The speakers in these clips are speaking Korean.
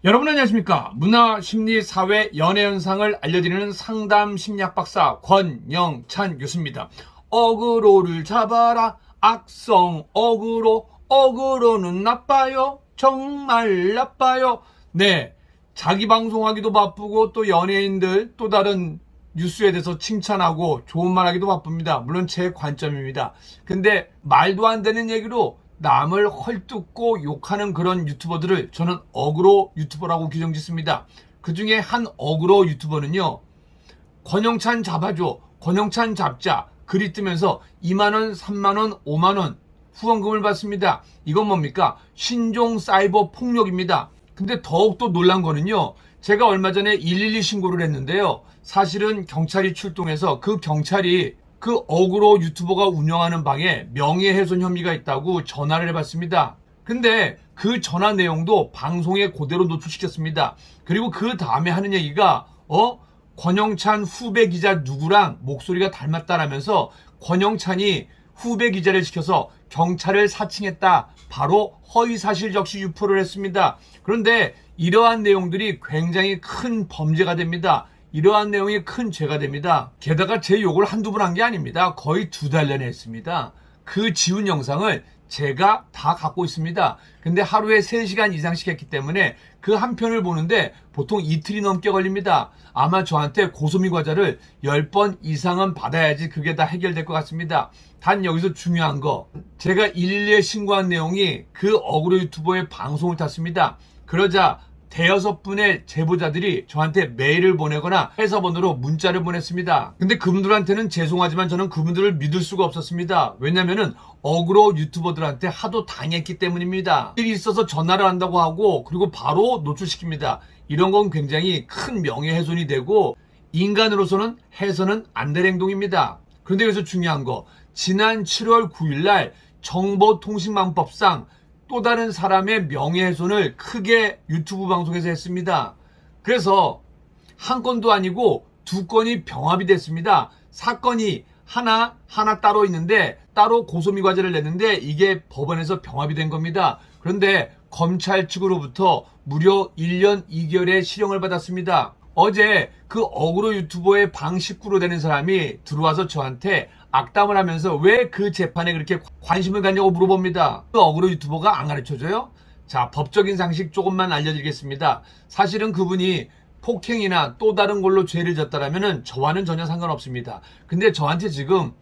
여러분 안녕하십니까? 문화, 심리, 사회, 연애 현상을 알려드리는 상담 심리학 박사 권영찬 교수입니다. 어그로를 잡아라. 악성 어그로. 어그로는 나빠요. 정말 나빠요. 네, 자기 방송하기도 바쁘고 또 연예인들 또 다른 뉴스에 대해서 칭찬하고 좋은 말하기도 바쁩니다. 물론 제 관점입니다. 근데 말도 안 되는 얘기로 남을 헐뜯고 욕하는 그런 유튜버들을 저는 어그로 유튜버라고 규정짓습니다. 그 중에 한 어그로 유튜버는요, 권영찬 잡아줘, 권영찬 잡자 글이 뜨면서 2만원, 3만원, 5만원 후원금을 받습니다. 이건 뭡니까? 신종 사이버 폭력입니다. 근데 더욱더 놀란 거는요, 제가 얼마 전에 112 신고를 했는데요, 사실은 경찰이 출동해서 그 경찰이 그 어그로 유튜버가 운영하는 방에 명예훼손 혐의가 있다고 전화를 해봤습니다. 근데 그 전화 내용도 방송에 그대로 노출시켰습니다. 그리고 그 다음에 하는 얘기가 권영찬 후배 기자 누구랑 목소리가 닮았다라면서 권영찬이 후배 기자를 시켜서 경찰을 사칭했다. 바로 허위사실 적시 유포를 했습니다. 그런데 이러한 내용들이 굉장히 큰 범죄가 됩니다. 이러한 내용이 큰 죄가 됩니다. 게다가 제 욕을 한두 번 한 게 아닙니다. 거의 2달 내내 했습니다. 그 지운 영상을 제가 다 갖고 있습니다. 근데 하루에 3시간 이상씩 했기 때문에 그 한 편을 보는데 보통 이틀이 넘게 걸립니다. 아마 저한테 고소미 과자를 10번 이상은 받아야지 그게 다 해결될 것 같습니다. 단 여기서 중요한 거, 제가 112에 신고한 내용이 그 어그로 유튜버의 방송을 탔습니다. 그러자 대여섯 분의 제보자들이 저한테 메일을 보내거나 회사번호로 문자를 보냈습니다. 근데 그분들한테는 죄송하지만 저는 그분들을 믿을 수가 없었습니다. 왜냐면은 어그로 유튜버들한테 하도 당했기 때문입니다. 일이 있어서 전화를 한다고 하고 그리고 바로 노출시킵니다. 이런 건 굉장히 큰 명예훼손이 되고 인간으로서는 해서는 안 될 행동입니다. 그런데 여기서 중요한 거, 지난 7월 9일날 정보통신망법상 또 다른 사람의 명예훼손을 크게 유튜브 방송에서 했습니다. 그래서 한 건도 아니고 2건이 병합이 됐습니다. 사건이 하나 따로 있는데 따로 고소미 과제를 냈는데 이게 법원에서 병합이 된 겁니다. 그런데 검찰 측으로부터 무려 1년 2개월의 실형을 받았습니다. 어제 그 어그로 유튜버의 방 식구로 되는 사람이 들어와서 저한테 악담을 하면서 왜 그 재판에 그렇게 관심을 갖냐고 물어봅니다. 그 어그로 유튜버가 안 가르쳐줘요? 자, 법적인 상식 조금만 알려드리겠습니다. 사실은 그분이 폭행이나 또 다른 걸로 죄를 졌다라면은 저와는 전혀 상관없습니다. 근데 저한테 지금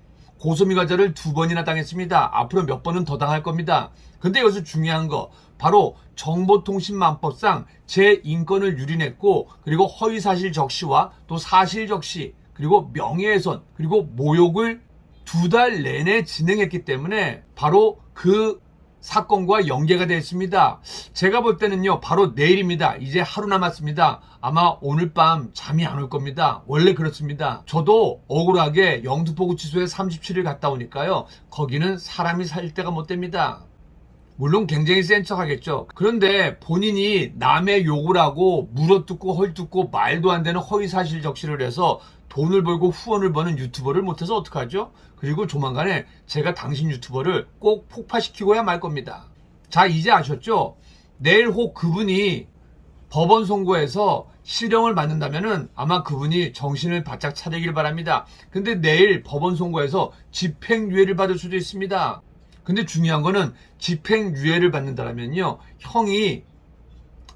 고소미 과자를 2번이나 당했습니다. 앞으로 몇 번은 더 당할 겁니다. 근데 여기서 중요한 거, 바로 정보통신망법상 제 인권을 유린했고 그리고 허위사실 적시와 또 사실 적시 그리고 명예훼손 그리고 모욕을 2달 내내 진행했기 때문에 바로 그 사건과 연계가 되어 있습니다. 제가 볼 때는요, 바로 내일입니다. 이제 하루 남았습니다. 아마 오늘 밤 잠이 안 올 겁니다. 원래 그렇습니다. 저도 억울하게 영등포구치소에 37일 갔다 오니까요, 거기는 사람이 살 데가 못 됩니다. 물론 굉장히 센 척 하겠죠. 그런데 본인이 남의 욕을 하고 물어뜯고 헐뜯고 말도 안 되는 허위사실 적시를 해서 돈을 벌고 후원을 버는 유튜버를 못해서 어떡하죠? 그리고 조만간에 제가 당신 유튜버를 꼭 폭파시키고야 말 겁니다. 자, 이제 아셨죠? 내일 혹 그분이 법원 선고에서 실형을 받는다면은 아마 그분이 정신을 바짝 차리길 바랍니다. 근데 내일 법원 선고에서 집행유예를 받을 수도 있습니다. 근데 중요한 거는 집행유예를 받는다면요, 형이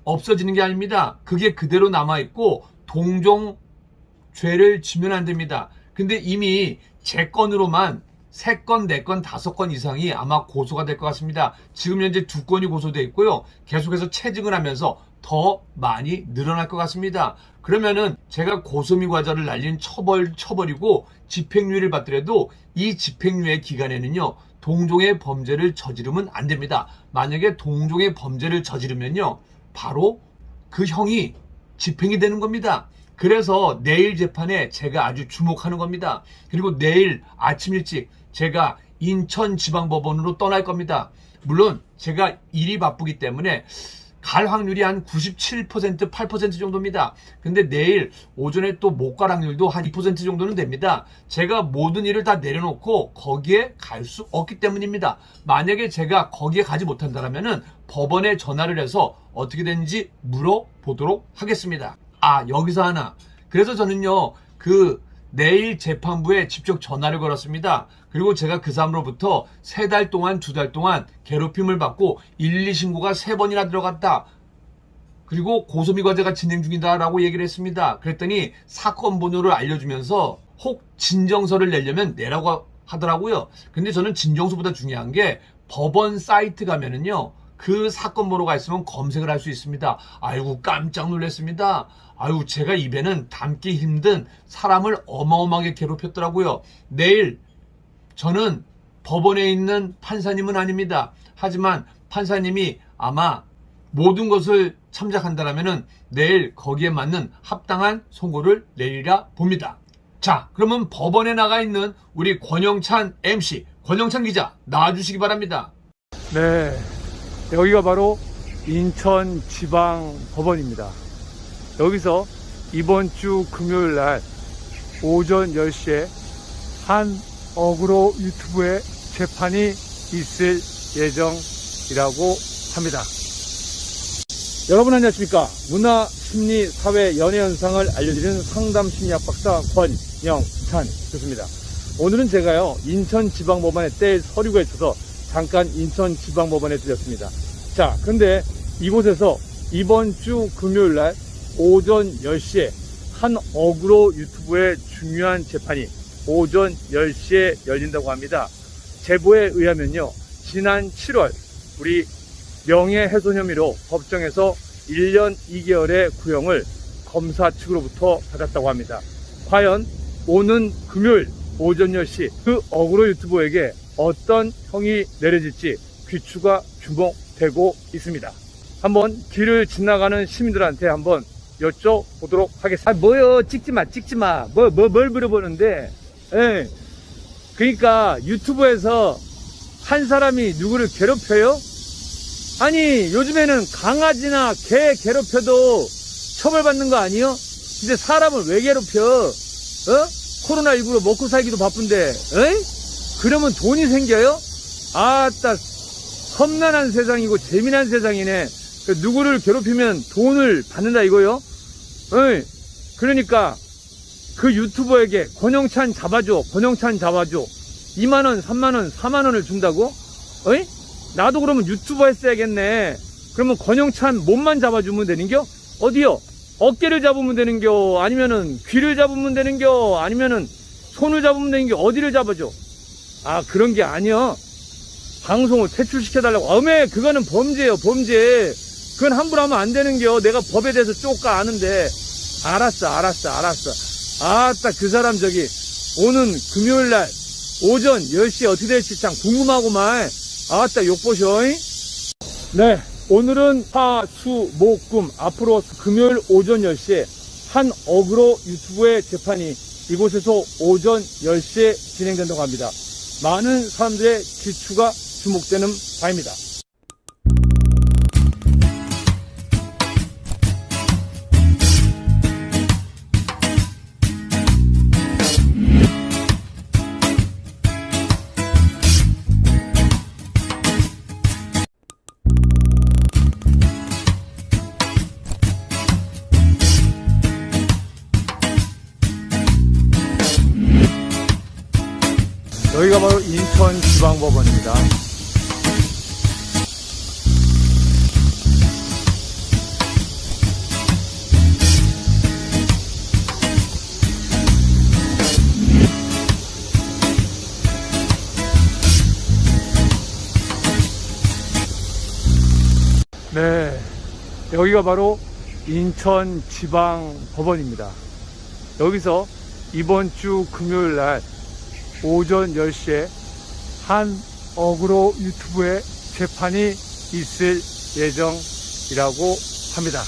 없어지는 게 아닙니다. 그게 그대로 남아있고 동종죄를 지면 안 됩니다. 근데 이미 제 건으로만 3건, 4건, 5건 이상이 아마 고소가 될 것 같습니다. 지금 현재 2건이 고소되어 있고요. 계속해서 체증을 하면서 더 많이 늘어날 것 같습니다. 그러면은 제가 고소미 과자를 날린 처벌이고 집행유예를 받더라도 이 집행유예 기간에는요, 동종의 범죄를 저지르면 안 됩니다. 만약에 동종의 범죄를 저지르면요, 바로 그 형이 집행이 되는 겁니다. 그래서 내일 재판에 제가 아주 주목하는 겁니다. 그리고 내일 아침 일찍 제가 인천지방법원으로 떠날 겁니다. 물론 제가 일이 바쁘기 때문에 갈 확률이 한 97%, 8% 정도입니다. 근데 내일 오전에 또 못 갈 확률도 한 2% 정도는 됩니다. 제가 모든 일을 다 내려놓고 거기에 갈 수 없기 때문입니다. 만약에 제가 거기에 가지 못한다면은 법원에 전화를 해서 어떻게 되는지 물어보도록 하겠습니다. 여기서 하나. 그래서 저는요, 내일 재판부에 직접 전화를 걸었습니다. 그리고 제가 그 사람으로부터 3달 동안, 2달 동안 괴롭힘을 받고 112 신고가 3번이나 들어갔다. 그리고 고소미과제가 진행 중이다라고 얘기를 했습니다. 그랬더니 사건 번호를 알려주면서 혹 진정서를 내려면 내라고 하더라고요. 근데 저는 진정서보다 중요한 게 법원 사이트 가면은요, 그 사건 번호가 있으면 검색을 할 수 있습니다. 아이고, 깜짝 놀랐습니다. 제가 입에는 담기 힘든 사람을 어마어마하게 괴롭혔더라고요. 내일 저는 법원에 있는 판사님은 아닙니다. 하지만 판사님이 아마 모든 것을 참작한다면 내일 거기에 맞는 합당한 선고를 내리라 봅니다. 자, 그러면 법원에 나가 있는 우리 권영찬 MC, 권영찬 기자 나와주시기 바랍니다. 네, 여기가 바로 인천지방법원입니다. 여기서 이번 주 금요일 날 오전 10시에 한 어그로 유튜브의 재판이 있을 예정이라고 합니다. 여러분 안녕하십니까? 문화, 심리, 사회, 연애 현상을 알려드리는 상담 심리학 박사 권영찬 교수입니다. 오늘은 제가요, 인천지방법원에 뗄 서류가 있어서 잠깐 인천지방법원에 들렸습니다. 자, 근데 이곳에서 이번 주 금요일 날 오전 10시에 한 어그로 유튜브의 중요한 재판이 오전 10시에 열린다고 합니다. 제보에 의하면요, 지난 7월 우리 명예훼손 혐의로 법정에서 1년 2개월의 구형을 검사 측으로부터 받았다고 합니다. 과연 오는 금요일 오전 10시 그 어그로 유튜버에게 어떤 형이 내려질지 귀추가 주목되고 있습니다. 한번 길을 지나가는 시민들한테 한번 여쭤보도록 하겠습니다. 뭐요? 찍지마. 뭘 물어보는데? 예. 그러니까 유튜브에서 한 사람이 누구를 괴롭혀요? 아니, 요즘에는 강아지나 개 괴롭혀도 처벌받는 거 아니요? 근데 사람을 왜 괴롭혀? 코로나19로 먹고 살기도 바쁜데, 그러면 돈이 생겨요? 아따, 험난한 세상이고 재미난 세상이네. 누구를 괴롭히면 돈을 받는다 이거요? 그러니까 그 유튜버에게 권영찬 잡아줘 2만원 3만원 4만원을 준다고? 나도 그러면 유튜버 했어야겠네. 그러면 권영찬 몸만 잡아주면 되는겨? 어디요? 어깨를 잡으면 되는겨? 아니면은 귀를 잡으면 되는겨? 아니면은 손을 잡으면 되는겨? 어디를 잡아줘? 그런 게 아니야. 방송을 퇴출시켜달라고. 그거는 범죄예요, 범죄. 그건 함부로 하면 안 되는겨. 내가 법에 대해서 쪼까 아는데. 알았어. 아따, 그 사람 오는 금요일날 오전 10시에 어떻게 될지 참 궁금하구만. 아따, 욕보셔. 네, 오늘은 화, 수, 목, 금 앞으로 금요일 오전 10시에 한 어그로 유튜브의 재판이 이곳에서 오전 10시에 진행된다고 합니다. 많은 사람들의 귀추가 주목되는 바입니다. 여기가 바로 인천지방법원입니다. 네, 여기가 바로 인천지방법원입니다. 여기서 이번 주 금요일 날 오전 10시에 한 어그로 유튜브의 재판이 있을 예정이라고 합니다.